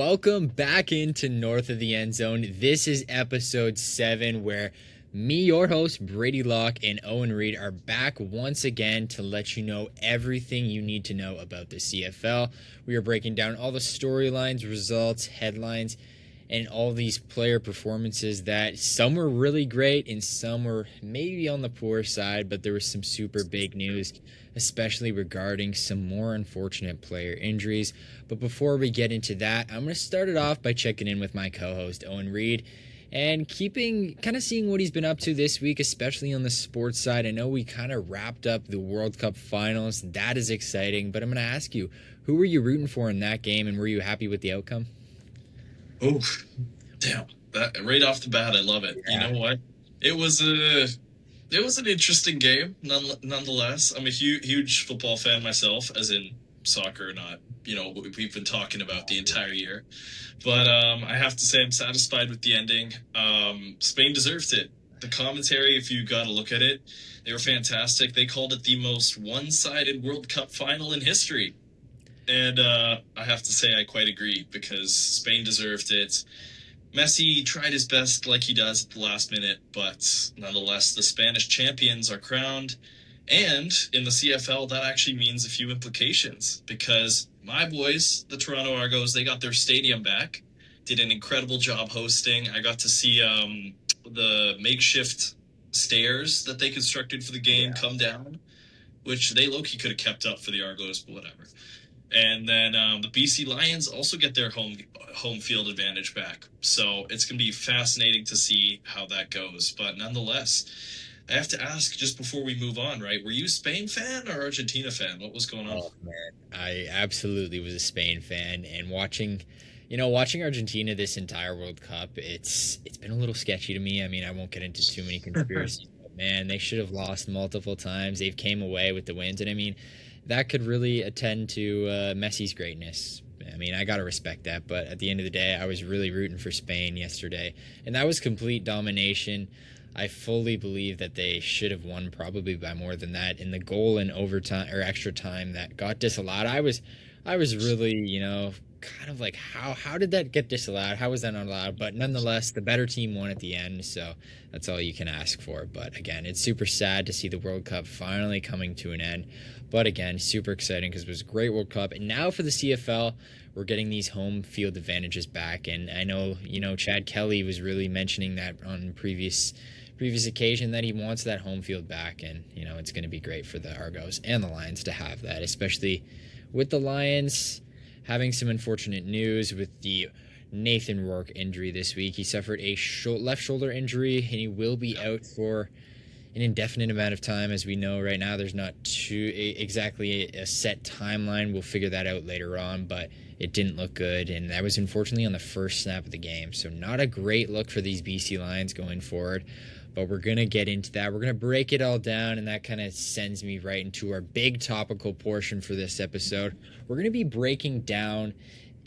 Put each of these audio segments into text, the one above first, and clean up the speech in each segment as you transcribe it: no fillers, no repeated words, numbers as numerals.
welcome back into North of the End Zone. This is episode 7 where me, your host, Brady, Locke, and Owen Reid are back once again to let you know everything you need to know about the CFL. We are breaking down all the storylines, results, headlines, and all these player performances that some were really great and some were maybe on the poor side, but there was some super big news, especially regarding some more unfortunate player injuries. But before we get into that, I'm going to start it off by checking in with my co-host, Owen Reid, and seeing what he's been up to this week, especially on the sports side. I know we kind of wrapped up the World Cup finals. That is exciting, but I'm going to ask you, who were you rooting for in that game, and were you happy with the outcome? Oh, damn! That right off the bat, I love it. Yeah. You know what? It was an interesting game, nonetheless. I'm a huge football fan myself, as in soccer, not what we've been talking about the entire year. But I have to say, I'm satisfied with the ending. Spain deserved it. The commentary, if you got to look at it, they were fantastic. They called it the most one-sided World Cup final in history. And I have to say I quite agree, because Spain deserved it. Messi tried his best like he does at the last minute, but nonetheless, the Spanish champions are crowned. And in the CFL, that actually means a few implications, because my boys, the Toronto Argos, they got their stadium back, did an incredible job hosting. I got to see the makeshift stairs that they constructed for the game come down, which they low-key could have kept up for the Argos, but whatever. And then the BC Lions also get their home field advantage back. So it's going to be fascinating to see how that goes. But nonetheless, I have to ask just before we move on, right? Were you a Spain fan or Argentina fan? What was going on? Oh, man. I absolutely was a Spain fan. And watching Argentina this entire World Cup, it's been a little sketchy to me. I mean, I won't get into too many conspiracies. But man, they should have lost multiple times. They've came away with the wins. And I mean, that could really attend to Messi's greatness. I mean, I got to respect that. But at the end of the day, I was really rooting for Spain yesterday. And that was complete domination. I fully believe that they should have won probably by more than that. In the goal in overtime or extra time that got disallowed, I was really, kind of like, how did that get disallowed? How was that not allowed? But nonetheless, the better team won at the end, so that's all you can ask for. But again, it's super sad to see the World Cup finally coming to an end. But again, super exciting because it was a great World Cup. And now for the CFL, we're getting these home field advantages back. And I know, Chad Kelly was really mentioning that on previous occasion that he wants that home field back. And, it's going to be great for the Argos and the Lions to have that, especially with the Lions having some unfortunate news with the Nathan Rourke injury this week. He suffered a left shoulder injury, and he will be out for an indefinite amount of time. As we know right now, there's not exactly a set timeline. We'll figure that out later on, but it didn't look good, and that was unfortunately on the first snap of the game. So not a great look for these BC Lions going forward, but we're going to get into that. We're going to break it all down, and that kind of sends me right into our big topical portion for this episode. We're going to be breaking down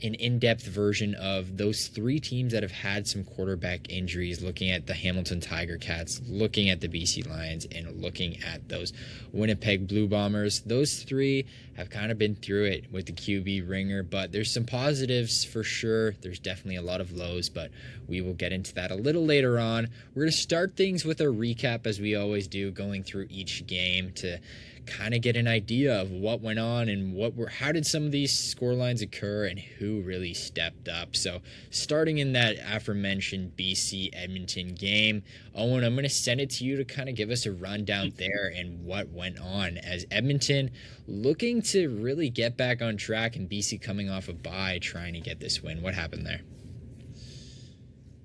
an in-depth version of those 3 teams that have had some quarterback injuries, looking at the Hamilton Tiger Cats, looking at the BC Lions, and looking at those Winnipeg Blue Bombers. Those 3 have kind of been through it with the QB ringer, but there's some positives for sure. There's definitely a lot of lows, but we will get into that a little later on. We're going to start things with a recap, as we always do, going through each game to kind of get an idea of what went on and how did some of these score lines occur and who really stepped up. So starting in that aforementioned BC Edmonton game, Owen, I'm going to send it to you to kind of give us a rundown there and what went on, as Edmonton looking to really get back on track and BC coming off a bye trying to get this win. What happened there?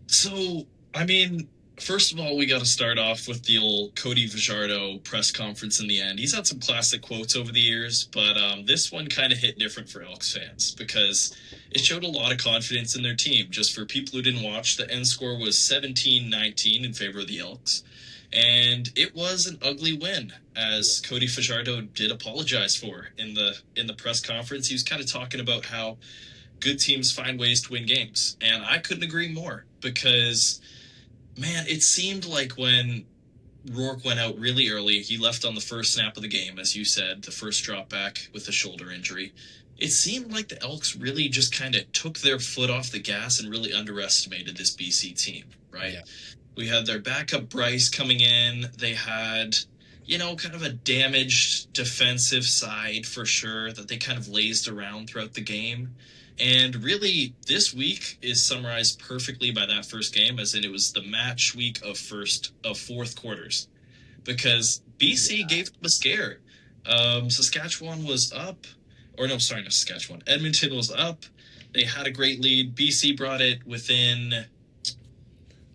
So, I mean, first of all, we got to start off with the old Cody Fajardo press conference in the end. He's had some classic quotes over the years, but this one kind of hit different for Elks fans because it showed a lot of confidence in their team. Just for people who didn't watch, the end score was 17-19 in favor of the Elks. And it was an ugly win, as Cody Fajardo did apologize for in the press conference. He was kind of talking about how good teams find ways to win games. And I couldn't agree more, because man, it seemed like when Rourke went out really early, he left on the first snap of the game, as you said, the first drop back with a shoulder injury. it seemed like the Elks really just kind of took their foot off the gas and really underestimated this BC team, right? Yeah. We had their backup Bryce coming in. They had, kind of a damaged defensive side for sure that they kind of lazed around throughout the game. And really, this week is summarized perfectly by that first game, as in it was the match week of fourth quarters, because BC gave them a scare. Saskatchewan was up, or no, sorry, not Saskatchewan. Edmonton was up. They had a great lead. BC brought it within,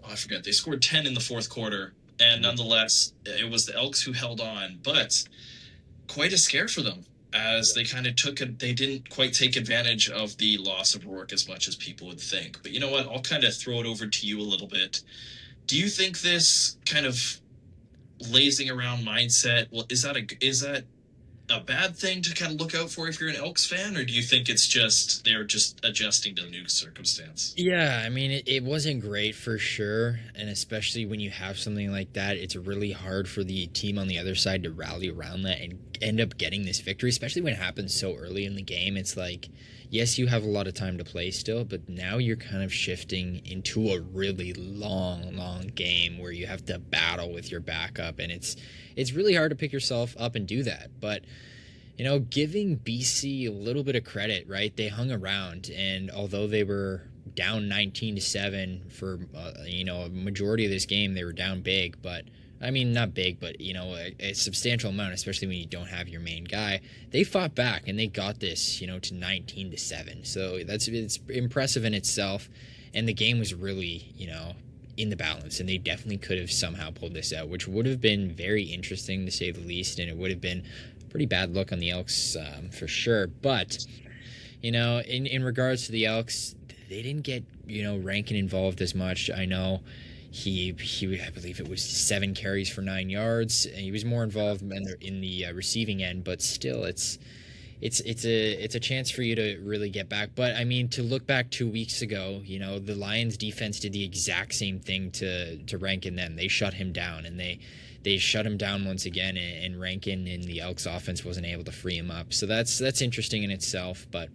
I forget, they scored 10 in the fourth quarter. And nonetheless, it was the Elks who held on, but quite a scare for them, as they kind of they didn't quite take advantage of the loss of Rourke as much as people would think. But you know what? I'll kind of throw it over to you a little bit. Do you think this kind of lazing around mindset, well, is that a bad thing to kind of look out for if you're an Elks fan, or do you think it's just they're just adjusting to the new circumstance? Yeah, I mean, it wasn't great for sure. And especially when you have something like that, it's really hard for the team on the other side to rally around that and end up getting this victory, especially when it happens so early in the game. It's like, yes, you have a lot of time to play still, but now you're kind of shifting into a really long game where you have to battle with your backup. And it's really hard to pick yourself up and do that. But giving BC a little bit of credit, right? They hung around, and although they were down 19-7 for a majority of this game, they were down big, but I mean not big, but a substantial amount, especially when you don't have your main guy. They fought back and they got this, to 19-7. So it's impressive in itself, and the game was really, in the balance, and they definitely could have somehow pulled this out, which would have been very interesting to say the least, and it would have been pretty bad look on the Elks for sure. But in regards to the Elks, they didn't get Rankin involved as much. I know he I believe it was 7 carries for 9 yards, and he was more involved in the receiving end. But still, it's a chance for you to really get back. But I mean, to look back 2 weeks ago, the Lions defense did the exact same thing to Rankin. Then they shut him down, and they shut him down once again, and Rankin in the Elks offense wasn't able to free him up. So that's interesting in itself. But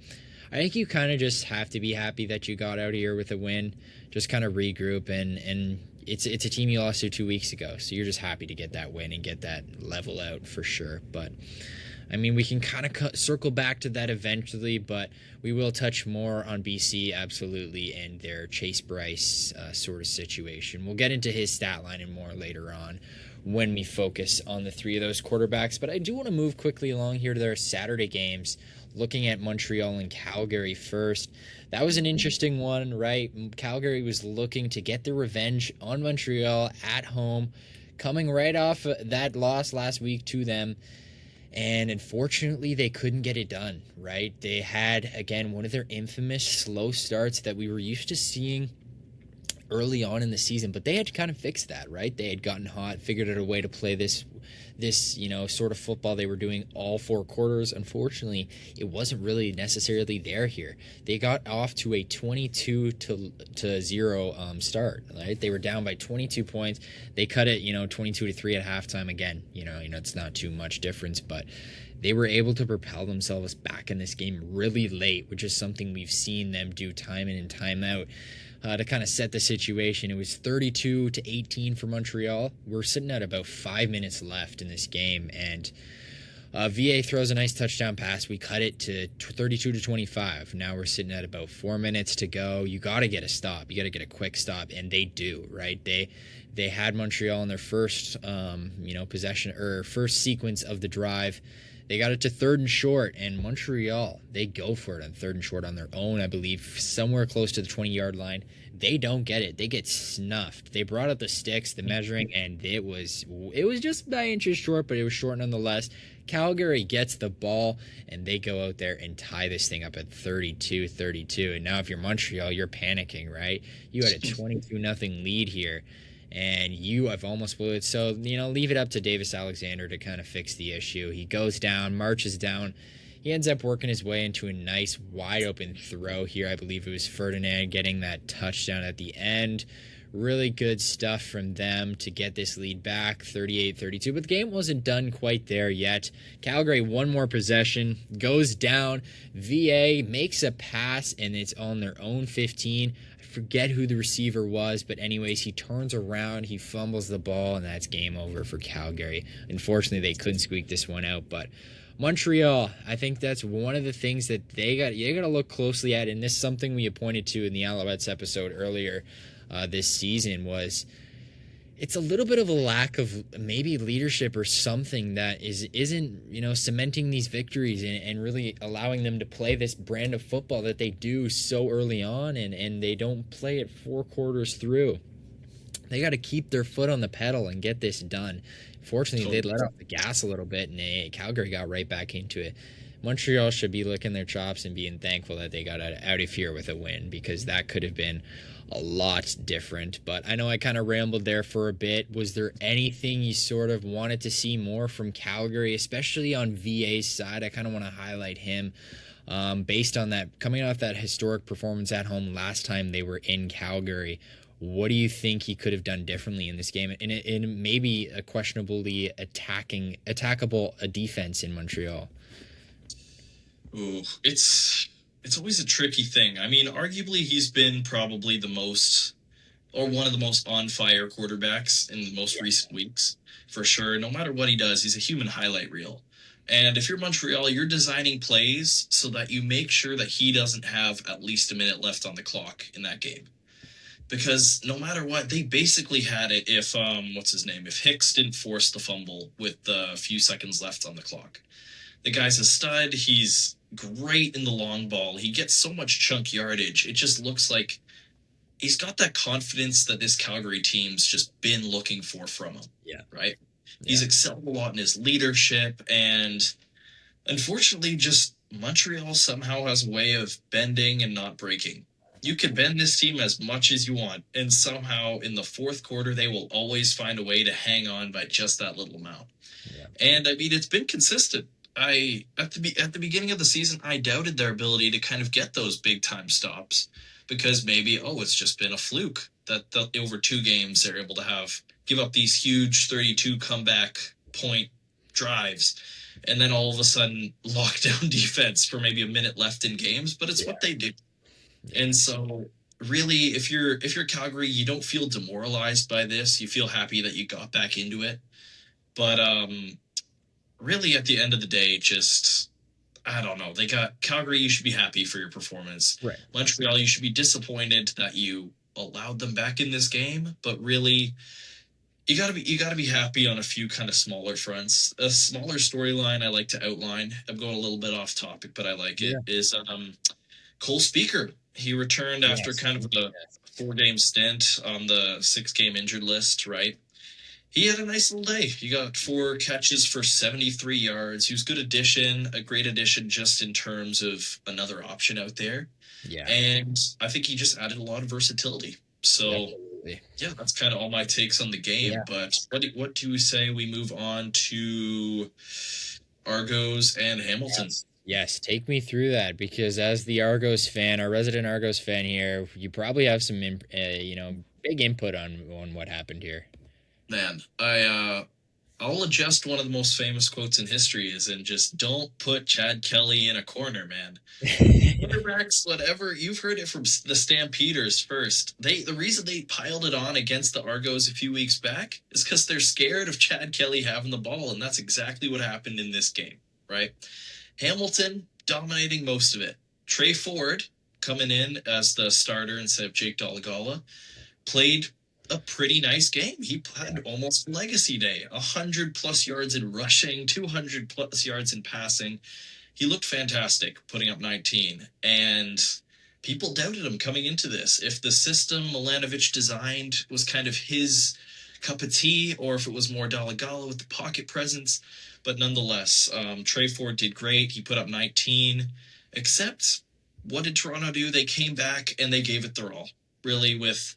I think you kind of just have to be happy that you got out of here with a win. Just kind of regroup, and it's a team you lost to 2 weeks ago. So you're just happy to get that win and get that level out for sure. But I mean, we can kind of circle back to that eventually, but we will touch more on BC, absolutely, and their Chase Bryce sort of situation. We'll get into his stat line and more later on when we focus on the 3 of those quarterbacks. But I do want to move quickly along here to their Saturday games, looking at Montreal and Calgary first. That was an interesting one, right? Calgary was looking to get their revenge on Montreal at home, coming right off that loss last week to them. And unfortunately, they couldn't get it done, right? They had, again, one of their infamous slow starts that we were used to seeing early on in the season, but they had to kind of fix that, right? They had gotten hot, figured out a way to play this sort of football they were doing all 4 quarters. Unfortunately, it wasn't really necessarily there here. They got off to a 22-0 start, right? They were down by 22 points. They cut it, 22-3 at halftime. Again, it's not too much difference, but they were able to propel themselves back in this game really late, which is something we've seen them do time in and time out. To kind of set the situation, it was 32-18 for Montreal. We're sitting at about 5 minutes left in this game, and VA throws a nice touchdown pass. We cut it to 32-25. Now we're sitting at about 4 minutes to go. You got to get a stop. You got to get a quick stop, and they do, right? They had Montreal in their first possession or first sequence of the drive. They got it to 3rd and short, and Montreal, they go for it on 3rd and short on their own, I believe, somewhere close to the 20-yard line. They don't get it. They get snuffed. They brought out the sticks, the measuring, and it was just by inches short, but it was short nonetheless. Calgary gets the ball, and they go out there and tie this thing up at 32-32. And now if you're Montreal, you're panicking, right? You had a 22-0 lead here, and you have almost blew it. So, leave it up to Davis Alexander to kind of fix the issue. He goes down, marches down. He ends up working his way into a nice wide open throw here. I believe it was Ferdinand getting that touchdown at the end. really good stuff from them to get this lead back 38-32, but the game wasn't done quite there yet. Calgary, one more possession, goes down. VA makes a pass, and it's on their own 15. I forget who the receiver was, but anyways, he turns around, he fumbles the ball, and that's game over for Calgary. Unfortunately, they couldn't squeak this one out, but Montreal, I think that's one of the things that you got to look closely at, and this is something we pointed to in the Alouettes episode earlier this season. Was it's a little bit of a lack of maybe leadership or something that isn't cementing these victories and really allowing them to play this brand of football that they do so early on, and they don't play it 4 quarters through. They got to keep their foot on the pedal and get this done. Fortunately, they let off the gas a little bit, and Calgary got right back into it. Montreal should be licking their chops and being thankful that they got out of here with a win, because that could have been a lot different. But I know I kind of rambled there for a bit. Was there anything you sort of wanted to see more from Calgary, especially on VA's side? I kind of want to highlight him based on that, coming off that historic performance at home last time they were in Calgary. What do you think he could have done differently in this game, in maybe a questionably attackable defense in Montreal? Ooh, it's always a tricky thing. I mean, arguably he's been probably the most, or one of the most on fire quarterbacks in the most recent weeks, for sure. No matter what he does, he's a human highlight reel. And if you're Montreal, you're designing plays so that you make sure that he doesn't have at least a minute left on the clock in that game. Because no matter what, they basically had it if if Hicks didn't force the fumble with a few seconds left on the clock. The guy's a stud. He's great in the long ball. He gets so much chunk yardage. It just looks like he's got that confidence that this Calgary team's just been looking for from him. Yeah. Right? Yeah. He's excelled a lot in his leadership, and unfortunately, just Montreal somehow has a way of bending and not breaking. You can bend this team as much as you want, and somehow in the fourth quarter, they will always find a way to hang on by just that little amount. Yeah. And I mean, it's been consistent. At the beginning of the season, I doubted their ability to kind of get those big time stops, because maybe, it's just been a fluke that over 2 games they're able to give up these huge 32 comeback point drives, and then all of a sudden lock down defense for maybe a minute left in games. But it's what they do. And so really, if you're Calgary, you don't feel demoralized by this. You feel happy that you got back into it. But really, at the end of the day, just, I don't know. They got Calgary. You should be happy for your performance. Right. Montreal, you should be disappointed that you allowed them back in this game. But really, you gotta be happy on a few kind of smaller fronts. A smaller storyline I like to outline. I'm going a little bit off topic, but I like it. Is Cole Speaker. He returned after kind of a 4-game stint on the 6-game injured list, right? He had a nice little day. He got 4 catches for 73 yards. He was a great addition just in terms of another option out there. Yeah. And I think he just added a lot of versatility. So, that's kind of all my takes on the game. Yeah. But what do we say we move on to Argos and Hamilton? Yes, take me through that, because as the Argos fan, our resident Argos fan here, you probably have some, big input on what happened here. Man, I'll adjust one of the most famous quotes in history is in just don't put Chad Kelly in a corner, man. Quarterbacks, whatever, you've heard it from the Stampeders first. The reason they piled it on against the Argos a few weeks back is because they're scared of Chad Kelly having the ball, and that's exactly what happened in this game, right? Hamilton dominating most of it. Tre Ford coming in as the starter instead of Jake Dolegala played a pretty nice game. He had almost legacy day, 100+ yards in rushing, 200+ yards in passing. He looked fantastic, putting up 19. And people doubted him coming into this. If the system Milanovic designed was kind of his cup of tea, or if it was more Dolegala with the pocket presence. But nonetheless, Tre Ford did great. He put up 19. Except, what did Toronto do? They came back and they gave it their all. Really, with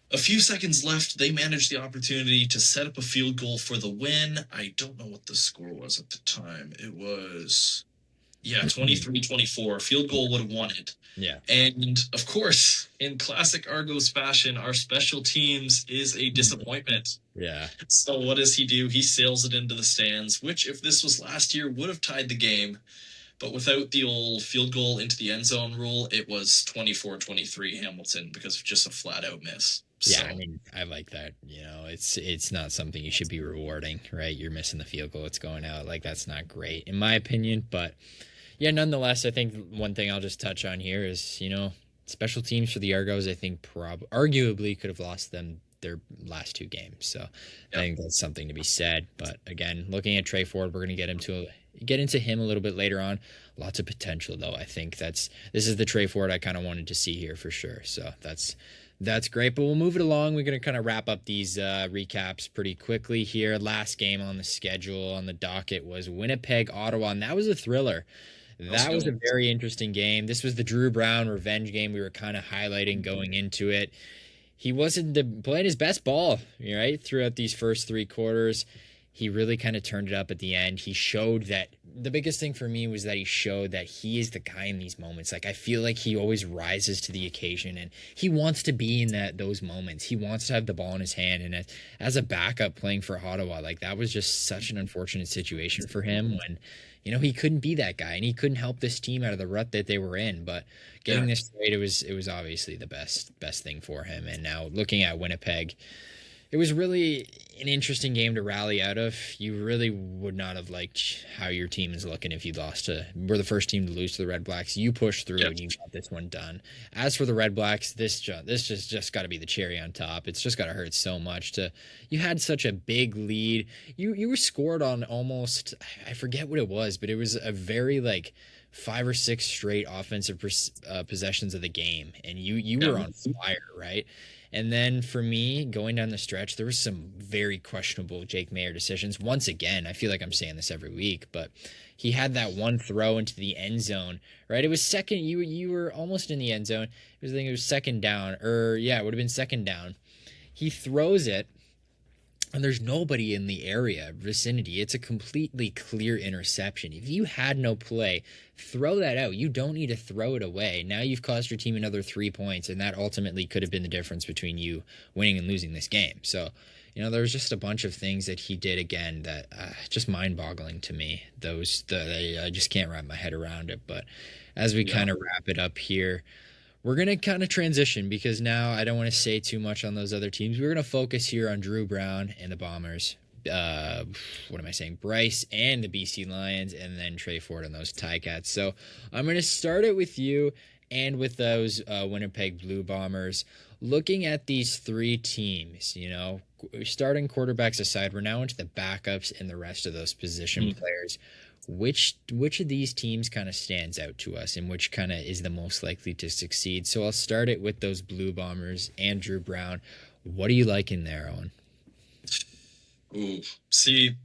a few seconds left, they managed the opportunity to set up a field goal for the win. I don't know what the score was at the time. It was Yeah, 23-24. Field goal would have won it. Yeah. And of course, in classic Argos fashion, our special teams is a disappointment. Yeah. So what does he do? He sails it into the stands, which if this was last year would have tied the game. But without the old field goal into the end zone rule, it was 24-23 Hamilton because of just a flat out miss. Yeah, So I mean, I like that. You know, it's not something you should be rewarding, right? You're missing the field goal, it's going out. Like that's not great in my opinion, but yeah, nonetheless, I think one thing I'll just touch on here is, special teams for the Argos, I think arguably could have lost them their last two games. So I think that's something to be said. But again, looking at Tre Ford, we're going to get into him a little bit later on. Lots of potential, though. I think this is the Tre Ford I kind of wanted to see here for sure. So that's great. But we'll move it along. We're going to kind of wrap up these recaps pretty quickly here. Last game on the schedule on the docket was Winnipeg, Ottawa, and that was a thriller. That was a very interesting game. This was the Dru Brown revenge game we were kind of highlighting going into it. He wasn't playing his best ball, right, throughout these first three quarters. He really kind of turned it up at the end. He showed that the biggest thing for me was that he showed that he is the guy in these moments. Like I feel like he always rises to the occasion and he wants to be in those moments. He wants to have the ball in his hand. And as a backup playing for Ottawa, like that was just such an unfortunate situation for him when, he couldn't be that guy and he couldn't help this team out of the rut that they were in. But getting this trade, it was obviously the best thing for him. And now looking at Winnipeg, it was really an interesting game to rally out of. You really would not have liked how your team is looking if you were the first team to lose to the Red Blacks. You pushed through and you got this one done. As for the Red Blacks, this just got to be the cherry on top. It's just got to hurt so much you had such a big lead. You were scored on almost, I forget what it was, but it was a very 5 or 6 straight offensive possessions of the game. And you were on fire, right? And then for me, going down the stretch, there was some very questionable Jake Maier decisions. Once again, I feel like I'm saying this every week, but he had that one throw into the end zone, right? It was second. You were almost in the end zone. I think it was second down, it would have been second down. He throws it, and there's nobody in the area vicinity. It's a completely clear interception. If you had no play, throw that out. You don't need to throw it away. Now you've cost your team another 3 points, and that ultimately could have been the difference between you winning and losing this game. So, there was just a bunch of things that he did again that just mind-boggling to me. I just can't wrap my head around it. But as we kind of wrap it up here, we're going to kind of transition because now I don't want to say too much on those other teams. We're going to focus here on Dru Brown and the Bombers. Bryce and the BC Lions, and then Tre Ford and those Ticats. So I'm going to start it with you and with those Winnipeg Blue Bombers. Looking at these three teams, starting quarterbacks aside, we're now into the backups and the rest of those position players. Which of these teams kind of stands out to us and which kind of is the most likely to succeed? So I'll start it with those Blue Bombers and Dru Brown. What do you like in there, Owen? Ooh, see,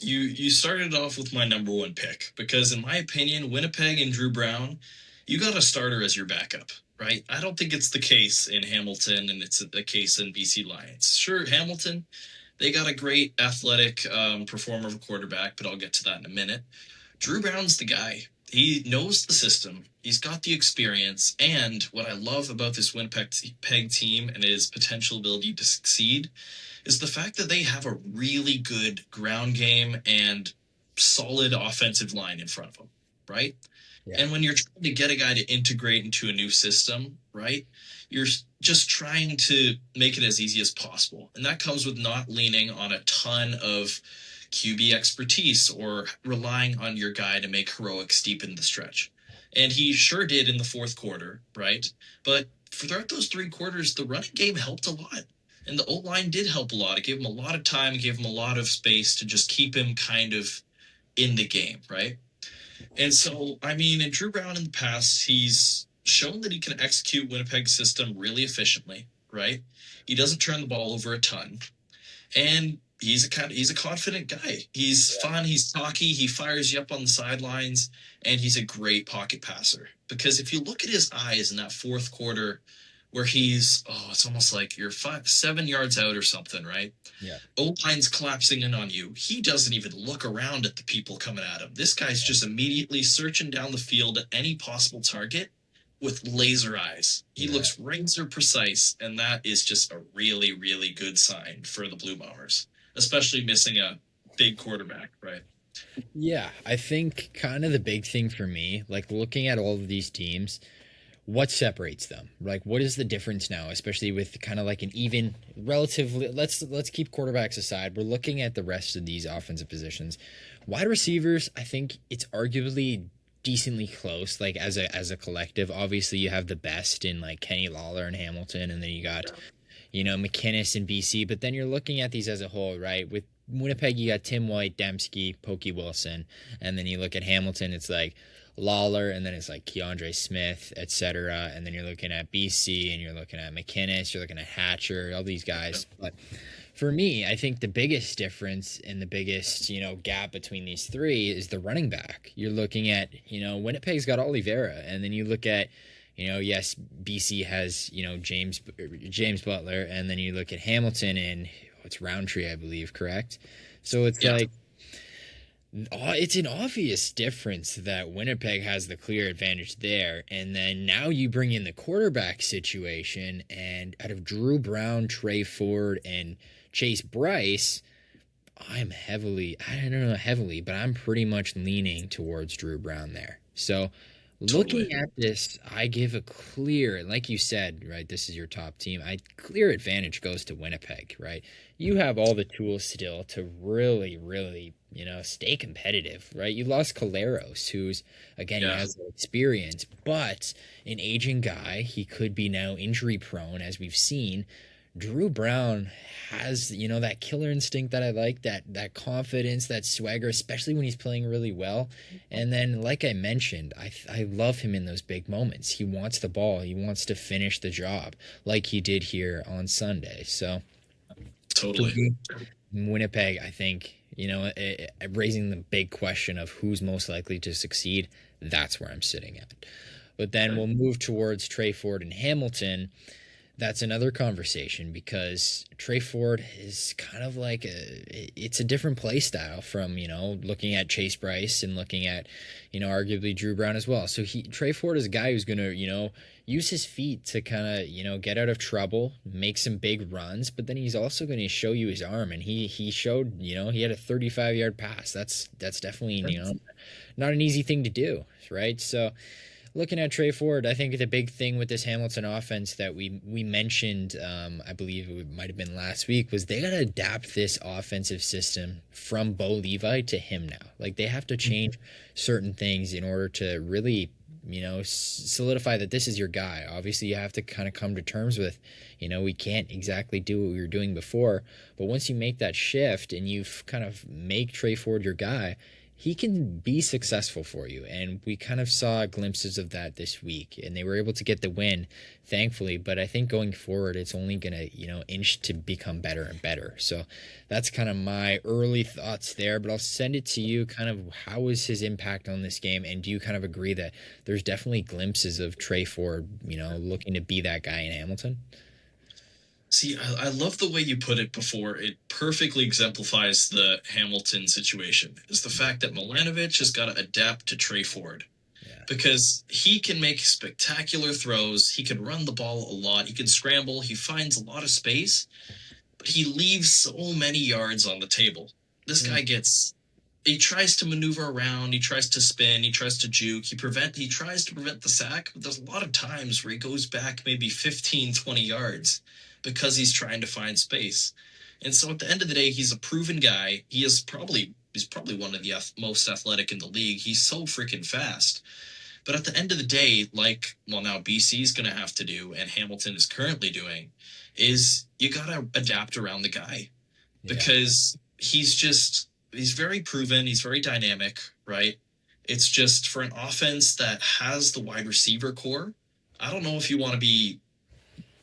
you started off with my number one pick because in my opinion, Winnipeg and Dru Brown, you got a starter as your backup, right? I don't think it's the case in Hamilton and it's the case in BC Lions. Sure, Hamilton, they got a great athletic performer of a quarterback, but I'll get to that in a minute. Dru Brown's the guy. He knows the system. He's got the experience. And what I love about this Winnipeg team and his potential ability to succeed is the fact that they have a really good ground game and solid offensive line in front of them, right? Yeah. And when you're trying to get a guy to integrate into a new system, right, you're just trying to make it as easy as possible. And that comes with not leaning on a ton of QB expertise or relying on your guy to make heroics deep in the stretch. And he sure did in the fourth quarter, right? But throughout those 3 quarters, the running game helped a lot. And the O-line did help a lot. It gave him a lot of time, it gave him a lot of space to just keep him kind of in the game, right? And so, I mean, in Dru Brown in the past, he's shown that he can execute Winnipeg's system really efficiently, right? He doesn't turn the ball over a ton. And he's a confident guy. He's fun, he's talky, he fires you up on the sidelines, and he's a great pocket passer. Because if you look at his eyes in that fourth quarter where it's almost like you're 7 yards out or something, right? Yeah. O-line's collapsing in on you. He doesn't even look around at the people coming at him. This guy's just immediately searching down the field at any possible target with laser eyes. He Yeah. looks razor precise, and that is just a really, really good sign for the Blue Bombers, especially missing a big quarterback, right? Yeah, I think kind of the big thing for me, like looking at all of these teams, what separates them? Like what is the difference now, especially with kind of like an even relatively let's keep quarterbacks aside. We're looking at the rest of these offensive positions. Wide receivers, I think it's arguably decently close like as a collective. Obviously, you have the best in like Kenny Lawler and Hamilton, and then you got McKinnis and BC, but then you're looking at these as a whole, right? With Winnipeg, you got Tim White, Dembski, Pokey Wilson, and then you look at Hamilton, it's like Lawler, and then it's like Keandre Smith, etc. And then you're looking at BC, and you're looking at McKinnis, you're looking at Hatcher, all these guys. But for me, I think the biggest difference and the biggest, gap between these three is the running back. You're looking at, Winnipeg's got Oliveira, and then you look at, yes, BC has, James Butler, and then you look at Hamilton and it's Roundtree, I believe, correct? So it's Yeah. like it's an obvious difference that Winnipeg has the clear advantage there. And then now you bring in the quarterback situation, and out of Dru Brown, Tre Ford, and Chase Bryce, I don't know heavily, but I'm pretty much leaning towards Dru Brown there. So looking Totally. at this, I give a clear, like you said, right? This is your top team. Clear advantage goes to Winnipeg, right? You have all the tools still to really, really, stay competitive, right? You lost Caleros, who's again he Yeah. has experience, but an aging guy. He could be now injury prone, as we've seen. Dru Brown has, that killer instinct that I like, that confidence, that swagger, especially when he's playing really well. And then, like I mentioned, I love him in those big moments. He wants the ball. He wants to finish the job, like he did here on Sunday. So for Totally. me, Winnipeg, I think, raising the big question of who's most likely to succeed. That's where I'm sitting at. But then we'll move towards Tre Ford and Hamilton. That's another conversation because Tre Ford is kind of like it's a different play style from, looking at Chase Bryce and looking at, arguably Dru Brown as well. So Tre Ford is a guy who's going to, use his feet to kind of, get out of trouble, make some big runs, but then he's also going to show you his arm. And he showed, he had a 35-yard pass. That's definitely, not an easy thing to do, right? So looking at Tre Ford, I think the big thing with this Hamilton offense that we mentioned, I believe it might have been last week, was they got to adapt this offensive system from Bo Levi to him now. Like they have to change certain things in order to really, solidify that this is your guy. Obviously, you have to kind of come to terms with, we can't exactly do what we were doing before. But once you make that shift and you've kind of make Tre Ford your guy, he can be successful for you. And we kind of saw glimpses of that this week, and they were able to get the win, thankfully. But I think going forward, it's only going to, inch to become better and better. So that's kind of my early thoughts there. But I'll send it to you. Kind of how was his impact on this game? And do you kind of agree that there's definitely glimpses of Tre Ford, looking to be that guy in Hamilton? See, I love the way you put it before. It perfectly exemplifies the Hamilton situation. Is the fact that Milanovic has got to adapt to Tre Ford Yeah. because he can make spectacular throws. He can run the ball a lot. He can scramble. He finds a lot of space, but he leaves so many yards on the table. This Mm. guy gets. He tries to maneuver around. He tries to spin. He tries to juke. He tries to prevent the sack. But there's a lot of times where he goes back maybe 15, 20 yards because he's trying to find space. And so at the end of the day, he's a proven guy. He's probably one of the most athletic in the league. He's so freaking fast. But at the end of the day, like well now BC is going to have to do, and Hamilton is currently doing, is you got to adapt around the guy Yeah. because he's very proven, he's very dynamic, right? It's just for an offense that has the wide receiver core. I don't know if you want to be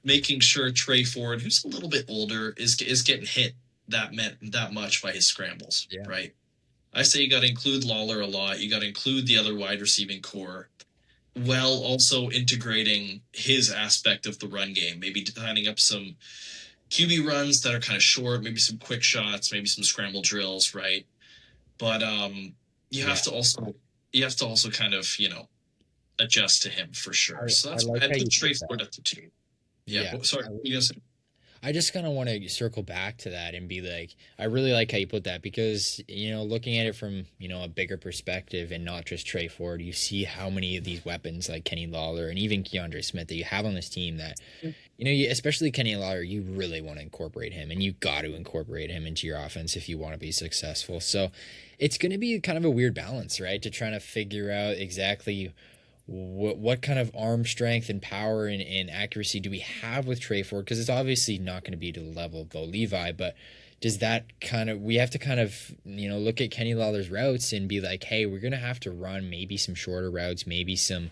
making sure Tre Ford, who's a little bit older, is getting hit that much by his scrambles, Yeah. right? I say you got to include Lawler a lot. You got to include the other wide receiving core. while also integrating his aspect of the run game, maybe lining up some QB runs that are kind of short, maybe some quick shots, maybe some scramble drills, right? But you Yeah, have to also kind of adjust to him for sure. So I that's like why I how put you Tre put that. Ford at the team. Yeah, Yeah. sorry, you guys. I just kind of want to circle back to that and be like, I really like how you put that because, looking at it from, a bigger perspective and not just Tre Ford, you see how many of these weapons like Kenny Lawler and even Keandre Smith that you have on this team that, especially Kenny Lawler, you really want to incorporate him and you got to incorporate him into your offense if you want to be successful. So it's going to be kind of a weird balance, right? To try to figure out exactly what kind of arm strength and power and accuracy do we have with Tre Ford? Because it's obviously not going to be to the level of Bo Levi, but does that we have to kind of, look at Kenny Lawler's routes and be like, hey, we're going to have to run maybe some shorter routes, maybe some,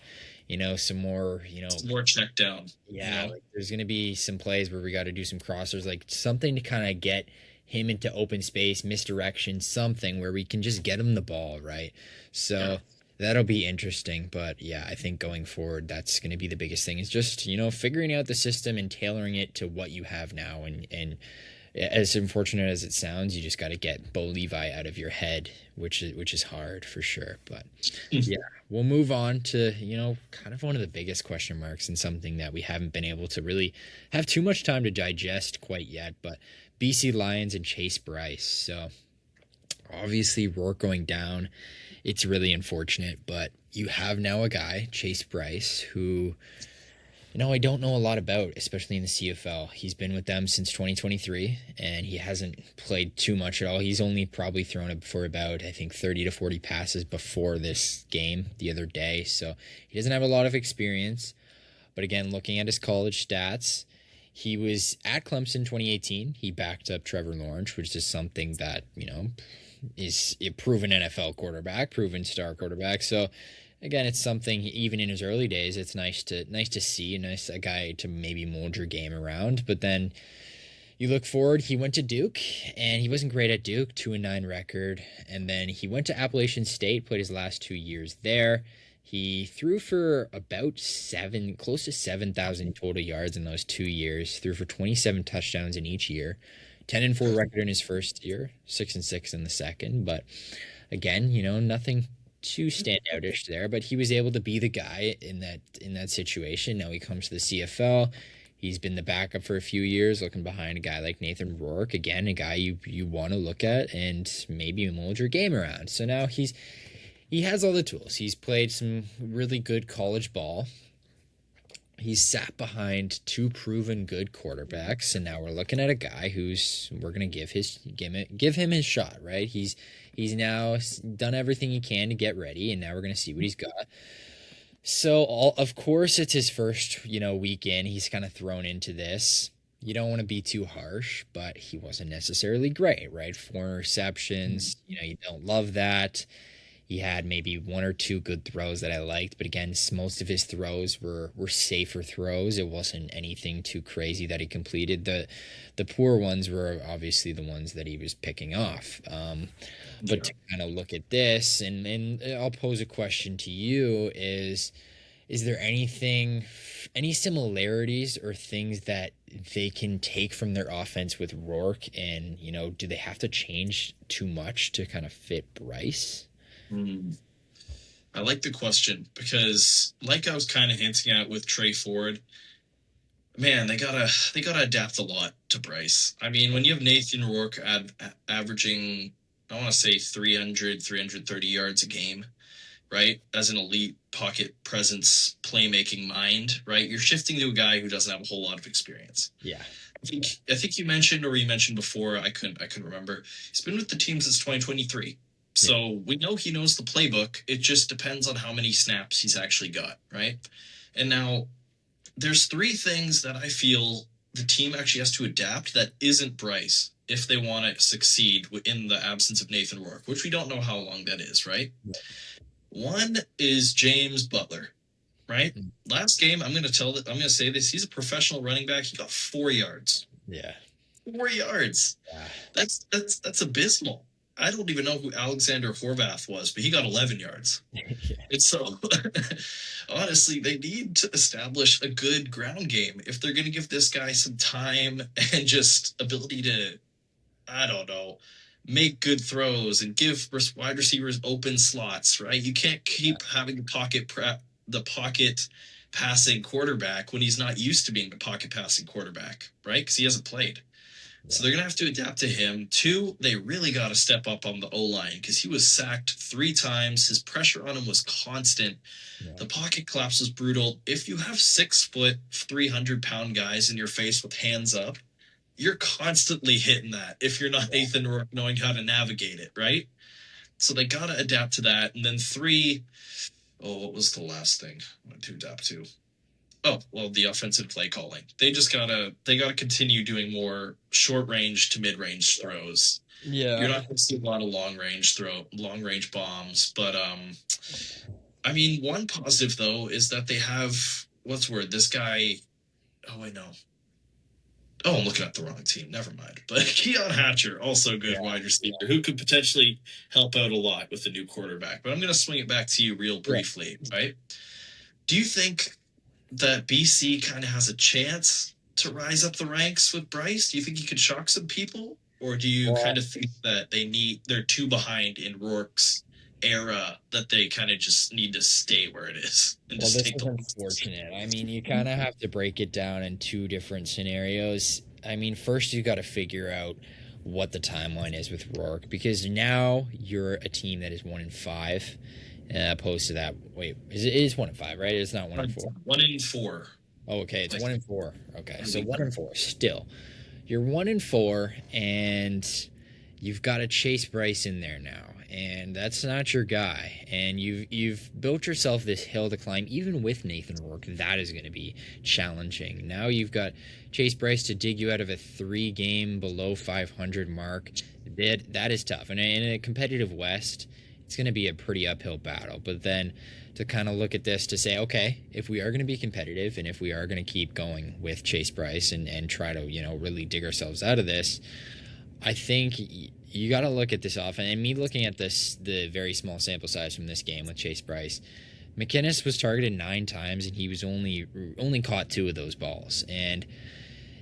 some more, More check down. yeah, like there's going to be some plays where we got to do some crossers, like something to kind of get him into open space, misdirection, something where we can just get him the ball, right? So, Yeah. that'll be interesting, but yeah, I think going forward, that's going to be the biggest thing is just, figuring out the system and tailoring it to what you have now. And as unfortunate as it sounds, you just got to get Bo Levi out of your head, which is hard for sure. But yeah, we'll move on to, kind of one of the biggest question marks and something that we haven't been able to really have too much time to digest quite yet, but BC Lions and Chase Bryce. So obviously Rourke going down, it's really unfortunate, but you have now a guy, Chase Bryce, who, I don't know a lot about, especially in the CFL. He's been with them since 2023, and he hasn't played too much at all. He's only probably thrown up for about, I think, 30 to 40 passes before this game the other day. So he doesn't have a lot of experience. But again, looking at his college stats, he was at Clemson 2018. He backed up Trevor Lawrence, which is something that, is a proven NFL quarterback, proven star quarterback. So again, it's something even in his early days, it's nice to see a guy to maybe mold your game around. But then you look forward, he went to Duke and he wasn't great at Duke, 2-9 record. And then he went to Appalachian State, played his last 2 years there. He threw for about close to 7,000 total yards in those 2 years, threw for 27 touchdowns in each year. 10-4 record in his first year, 6-6 in the second. But again, nothing too standoutish there. But he was able to be the guy in that situation. Now he comes to the CFL. He's been the backup for a few years, looking behind a guy like Nathan Rourke. Again, a guy you want to look at and maybe mold your game around. So now he has all the tools. He's played some really good college ball. He's sat behind two proven good quarterbacks, and now we're looking at a guy we're gonna give him his shot, right? He's now done everything he can to get ready, and now we're gonna see what he's got. So of course it's his first, week in. He's kind of thrown into this. You don't want to be too harsh, but he wasn't necessarily great, right? 4 receptions, you don't love that. He had maybe 1 or 2 good throws that I liked, but again, most of his throws were safer throws. It wasn't anything too crazy that he completed. The poor ones were obviously the ones that he was picking off. But to kind of look at this, and I'll pose a question to you: is there any similarities or things that they can take from their offense with Rourke, and do they have to change too much to kind of fit Bryce? I like the question because, like I was kind of hinting at with Tre Ford, man, they gotta adapt a lot to Bryce. I mean, when you have Nathan Rourke averaging, I want to say 330 yards a game, right? As an elite pocket presence, playmaking mind, right? You're shifting to a guy who doesn't have a whole lot of experience. Yeah. I think you mentioned before. I couldn't remember. He's been with the team since 2023. So we know he knows the playbook. It just depends on how many snaps he's actually got, right? And now there's 3 things that I feel the team actually has to adapt that isn't Bryce if they want to succeed in the absence of Nathan Rourke, which we don't know how long that is, right? Yeah. One is James Butler, right? Last game, I'm going to say this. He's a professional running back. He got 4 yards. Yeah. 4 yards. Yeah. That's abysmal. I don't even know who Alexander Horvath was, but he got 11 yards. Yeah. And so, honestly, they need to establish a good ground game if they're going to give this guy some time and just ability to, I don't know, make good throws and give wide receivers open slots, right? You can't keep having the pocket passing quarterback when he's not used to being the pocket passing quarterback, right? Because he hasn't played. So they're going to have to adapt to him. Two, they really got to step up on the O-line because he was sacked 3 times. His pressure on him was constant. Yeah. The pocket collapse was brutal. If you have 6 foot, 300-pound guys in your face with hands up, you're constantly hitting that if you're not Nathan Rourke knowing how to navigate it, right? So they got to adapt to that. And then 3, what was the last thing I wanted to adapt to? Oh, well, the offensive play calling. They gotta continue doing more short range to mid range throws. Yeah. You're not going to see a lot of long range bombs, but I mean, one positive though is that they have this guy. Oh, I know. Oh, I'm looking at the wrong team. Never mind. But Keon Hatcher, also good wide receiver, who could potentially help out a lot with the new quarterback. But I'm going to swing it back to you real briefly, right? Do you think that BC kind of has a chance to rise up the ranks with Bryce? Do you think he could shock some people? Or do you kind of think that they're too behind in Rourke's era that they kind of just need to stay where it is? And Well, just this is unfortunate. I mean, you kind of have to break it down in 2 different scenarios. I mean, first you got to figure out what the timeline is with Rourke, because now you're a team that is 1-5. Opposed to that, wait, it is 1-5, right? It's not 1-4. 1-4. Oh, okay, it's 1-4. Okay, so 1-4. Still, you're 1-4, and you've got a Chase Bryce in there now, and that's not your guy. And you've built yourself this hill to climb. Even with Nathan Rourke, that is going to be challenging. Now you've got Chase Bryce to dig you out of a 3-game below 500 mark. That is tough, and in a competitive West, it's going to be a pretty uphill battle. But then to kind of look at this to say, okay, if we are going to be competitive and if we are going to keep going with Chase Bryce and try to, really dig ourselves out of this, I think you got to look at this offense. And me looking at the very small sample size from this game with Chase Bryce, McInnes was targeted 9 times and he was only caught 2 of those balls. And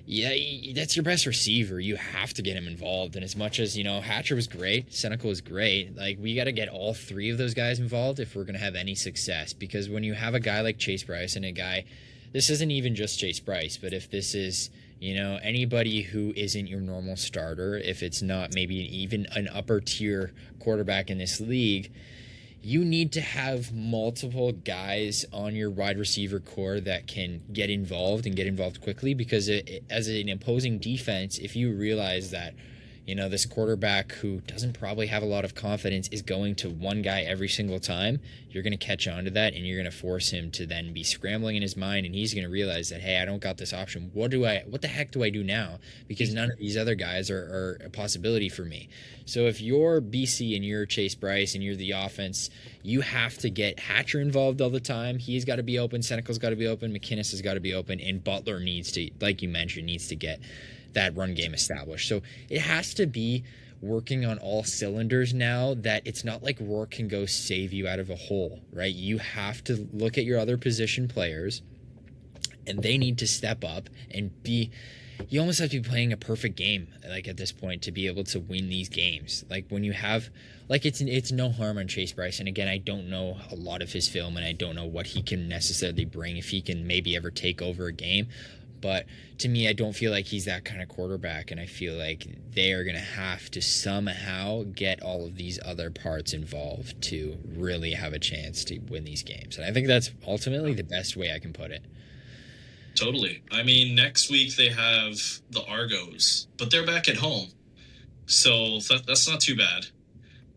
yeah, that's your best receiver. You have to get him involved. And as much as, Hatcher was great, Seneca was great, like, we got to get all 3 of those guys involved if we're going to have any success. Because when you have a guy like Chase Bryce and this isn't even just Chase Bryce, but if this is, anybody who isn't your normal starter, if it's not maybe even an upper tier quarterback in this league, you need to have multiple guys on your wide receiver core that can get involved and get involved quickly, because as an opposing defense, if you realize that, this quarterback who doesn't probably have a lot of confidence is going to one guy every single time, you're going to catch on to that and you're going to force him to then be scrambling in his mind, and he's going to realize that, hey, I don't got this option. What the heck do I do now? Because none of these other guys are a possibility for me. So if you're BC and you're Chase Bryce and you're the offense, you have to get Hatcher involved all the time. He's got to be open. Seneca's got to be open. McInnes has got to be open. And Butler needs to, like you mentioned, get that run game established. So it has to be working on all cylinders now, that it's not like Rourke can go save you out of a hole, right? You have to look at your other position players, and they need to step up and you almost have to be playing a perfect game, like, at this point, to be able to win these games. Like, when you have, like, it's no harm on Chase Bryce. And again, I don't know a lot of his film, and I don't know what he can necessarily bring, if he can maybe ever take over a game. But to me, I don't feel like he's that kind of quarterback, and I feel like they are going to have to somehow get all of these other parts involved to really have a chance to win these games. And I think that's ultimately the best way I can put it. Totally. I mean, next week they have the Argos, but they're back at home, so that's not too bad.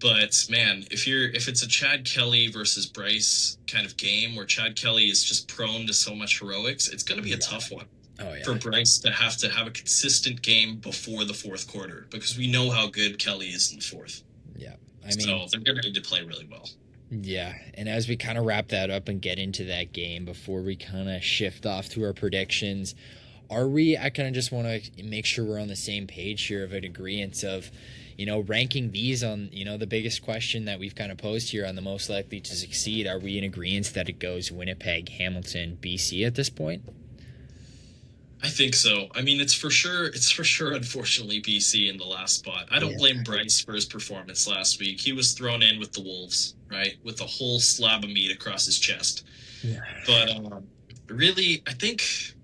But man, if it's a Chad Kelly versus Bryce kind of game where Chad Kelly is just prone to so much heroics, it's going to be a tough one. Oh, yeah. For Bryce to have a consistent game before the 4th quarter, because we know how good Kelly is in the 4th. Yeah, so they're going to need to play really well. Yeah, and as we kind of wrap that up and get into that game, before we kind of shift off to our predictions, I kind of just want to make sure we're on the same page here of an agreement of, ranking these on, the biggest question that we've kind of posed here on the most likely to succeed, are we in agreement that it goes Winnipeg, Hamilton, BC at this point? I think so. I mean, it's for sure, unfortunately, BC in the last spot. I don't Yeah. blame Bryce for his performance last week. He was thrown in with the Wolves, right? With a whole slab of meat across his chest. Yeah. But really, I think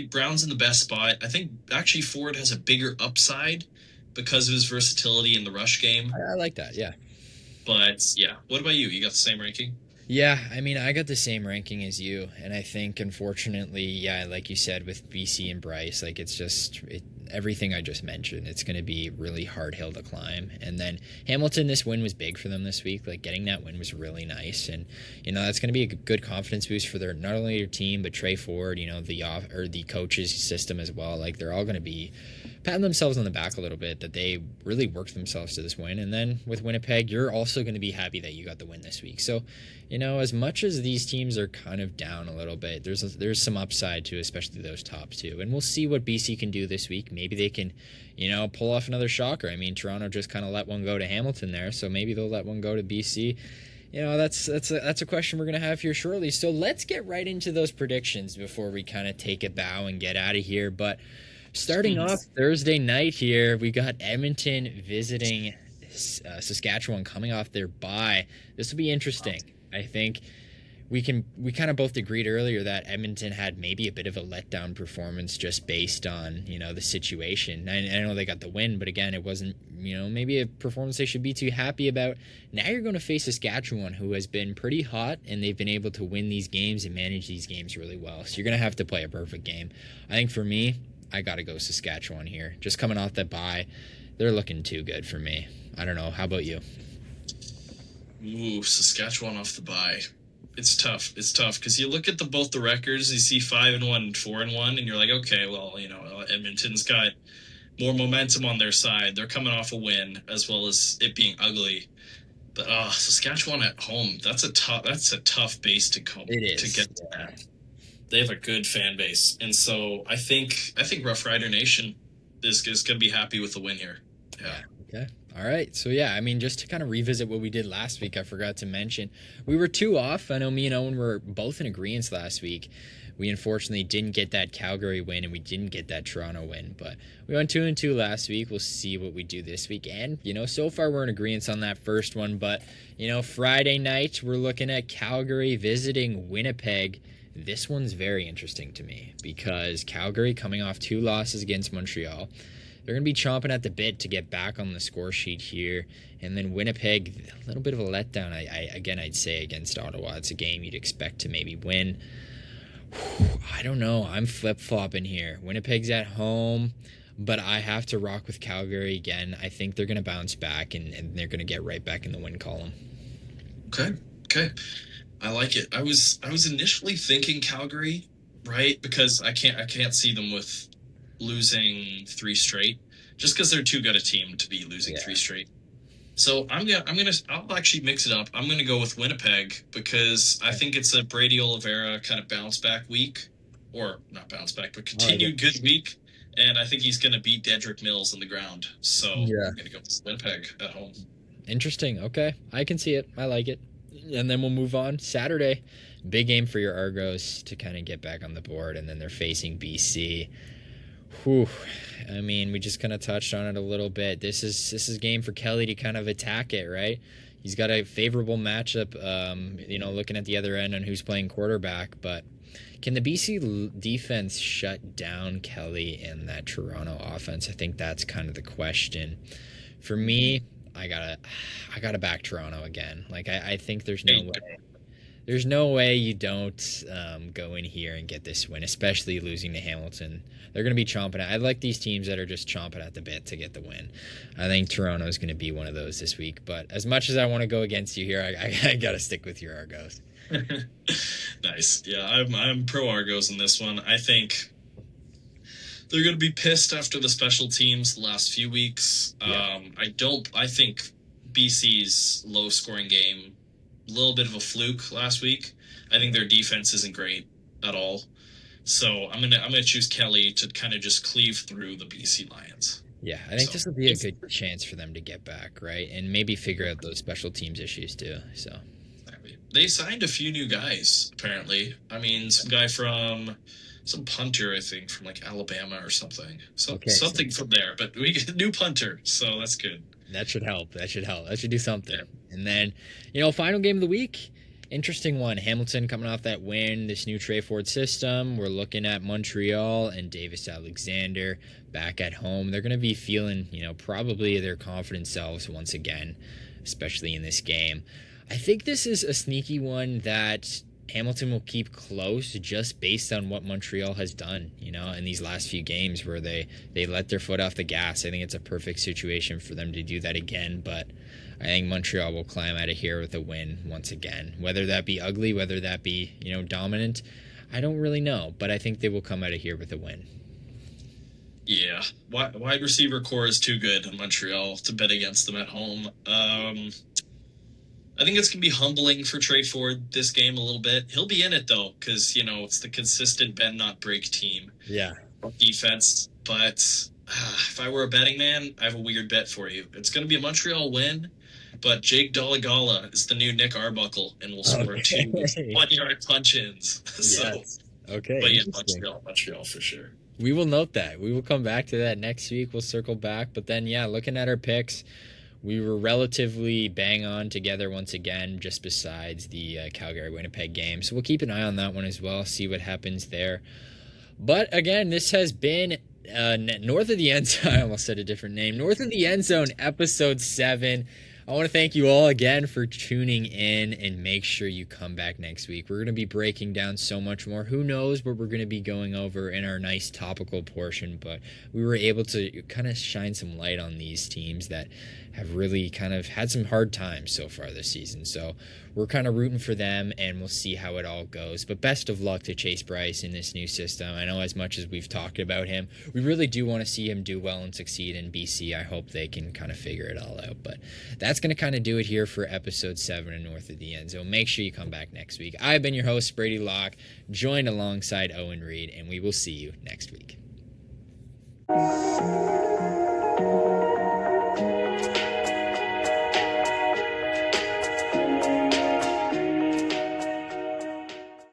Brown's in the best spot. I think actually Ford has a bigger upside because of his versatility in the rush game. I like that. Yeah. But yeah, what about you? You got the same ranking? Yeah, I mean, I got the same ranking as you, and I think, unfortunately, yeah, like you said, with BC and Bryce, like it's just everything I just mentioned. It's going to be really hard hill to climb. And then Hamilton, this win was big for them this week. Like getting that win was really nice, and that's going to be a good confidence boost for not only their team but Tre Ford, the coaches system as well. Like they're all going to be patting themselves on the back a little bit that they really worked themselves to this win. And then with Winnipeg, you're also going to be happy that you got the win this week. So, as much as these teams are kind of down a little bit, there's some upside to especially those top two. And we'll see what BC can do this week. Maybe they can, pull off another shocker. I mean, Toronto just kind of let one go to Hamilton there, so maybe they'll let one go to BC. That's a question we're going to have here shortly. So let's get right into those predictions before we kind of take a bow and get out of here. But starting off Thursday night here, we got Edmonton visiting Saskatchewan coming off their bye. This will be interesting. I think we kind of both agreed earlier that Edmonton had maybe a bit of a letdown performance just based on, the situation. I know they got the win, but again, it wasn't, maybe a performance they should be too happy about. Now you're going to face Saskatchewan, who has been pretty hot, and they've been able to win these games and manage these games really well. So you're going to have to play a perfect game. I think for me, I got to go Saskatchewan here. Just coming off that bye, they're looking too good for me. I don't know. How about you? Ooh, Saskatchewan off the bye. It's tough. It's tough because you look at both the records, you see 5-1 and 4-1, and you're like, okay, well, Edmonton's got more momentum on their side. They're coming off a win as well as it being ugly. But Saskatchewan at home, that's a tough base to come It is. to get to that. They have a good fan base, and so I think Rough Rider Nation is going to be happy with the win here. Yeah. Okay. All right. So, yeah, I mean, just to kind of revisit what we did last week, I forgot to mention, we were 2 off. I know me and Owen were both in agreement last week. We unfortunately didn't get that Calgary win, and we didn't get that Toronto win. But we went 2-2 last week. We'll see what we do this week. And, so far we're in agreement on that first one. But, Friday night, we're looking at Calgary visiting Winnipeg. This one's very interesting to me because Calgary coming off 2 losses against Montreal. They're going to be chomping at the bit to get back on the score sheet here. And then Winnipeg, a little bit of a letdown, I'd say, against Ottawa. It's a game you'd expect to maybe win. I don't know. I'm flip-flopping here. Winnipeg's at home, but I have to rock with Calgary again. I think they're going to bounce back, and they're going to get right back in the win column. Okay. I like it. I was initially thinking Calgary, right? Because I can't see them with losing 3 straight, just because they're too good a team to be losing 3 straight. So I'll actually mix it up. I'm gonna go with Winnipeg because I think it's a Brady Oliveira kind of bounce back week, or not bounce back, but continued good week. And I think he's gonna beat Dedrick Mills on the ground. So I'm gonna go with Winnipeg at home. Interesting. Okay, I can see it. I like it. And then we'll move on. Saturday, big game for your Argos to kind of get back on the board, and then they're facing BC. Whew. I mean, we just kind of touched on it a little bit. This is a game for Kelly to kind of attack it, right? He's got a favorable matchup, looking at the other end on who's playing quarterback. But can the BC defense shut down Kelly and that Toronto offense? I think that's kind of the question. For me, I gotta back Toronto again. Like I think there's no way you don't go in here and get this win, especially losing to Hamilton. They're going to be chomping at. I like these teams that are just chomping at the bit to get the win. I think Toronto is going to be one of those this week. But as much as I want to go against you here, I got to stick with your Argos. Nice. Yeah, I'm pro Argos in this one. I think they're going to be pissed after the special teams the last few weeks. Yeah. I think BC's low scoring game, a little bit of a fluke last week. I think their defense isn't great at all. So I'm gonna choose Kelly to kind of just cleave through the BC Lions. Yeah, I think So this will be a good chance for them to get back, right? And maybe figure out those special teams issues too. So, they signed a few new guys, apparently. I mean, some punter, I think, from like Alabama or something. okay, so Something from there, but we get a new punter, so that's good. that should help. That should help. That should do Yeah. something. And then, final game of the week. Interesting one. Hamilton coming off that win, this new Tre Ford system. We're looking at Montreal and Davis Alexander back at home. They're going to be feeling, probably their confident selves once again, especially in this game. I think this is a sneaky one that Hamilton will keep close just based on what Montreal has done, in these last few games where they let their foot off the gas. I think it's a perfect situation for them to do that again, but I think Montreal will climb out of here with a win once again. Whether that be ugly, whether that be, dominant, I don't really know, but I think they will come out of here with a win. Yeah, wide receiver core is too good in Montreal to bet against them at home. I think it's going to be humbling for Tre Ford this game a little bit. He'll be in it, though, because, it's the consistent bend, not break team. Yeah. Defense. But if I were a betting man, I have a weird bet for you. It's going to be a Montreal win, but Jake Dolegala is the new Nick Arbuckle and will score 2 1-yard punch-ins. Yes. Okay. But yeah, Montreal for sure. We will note that. We will come back to that next week. We'll circle back. But then, looking at our picks, we were relatively bang on together once again, just besides the Calgary-Winnipeg game. So we'll keep an eye on that one as well, see what happens there. But again, this has been North of the End Zone. I almost said a different name. North of the End Zone, episode 7. I want to thank you all again for tuning in, and make sure you come back next week. We're going to be breaking down so much more. Who knows what we're going to be going over in our nice topical portion, but we were able to kind of shine some light on these teams that have really kind of had some hard times so far this season. So we're kind of rooting for them, and we'll see how it all goes. But best of luck to Chase Bryce in this new system. I know as much as we've talked about him, we really do want to see him do well and succeed in BC. I hope they can kind of figure it all out. But that's going to kind of do it here for episode 7 of North of the End Zone. Make sure you come back next week. I've been your host, Brady Locke, joined alongside Owen Reid, and we will see you next week.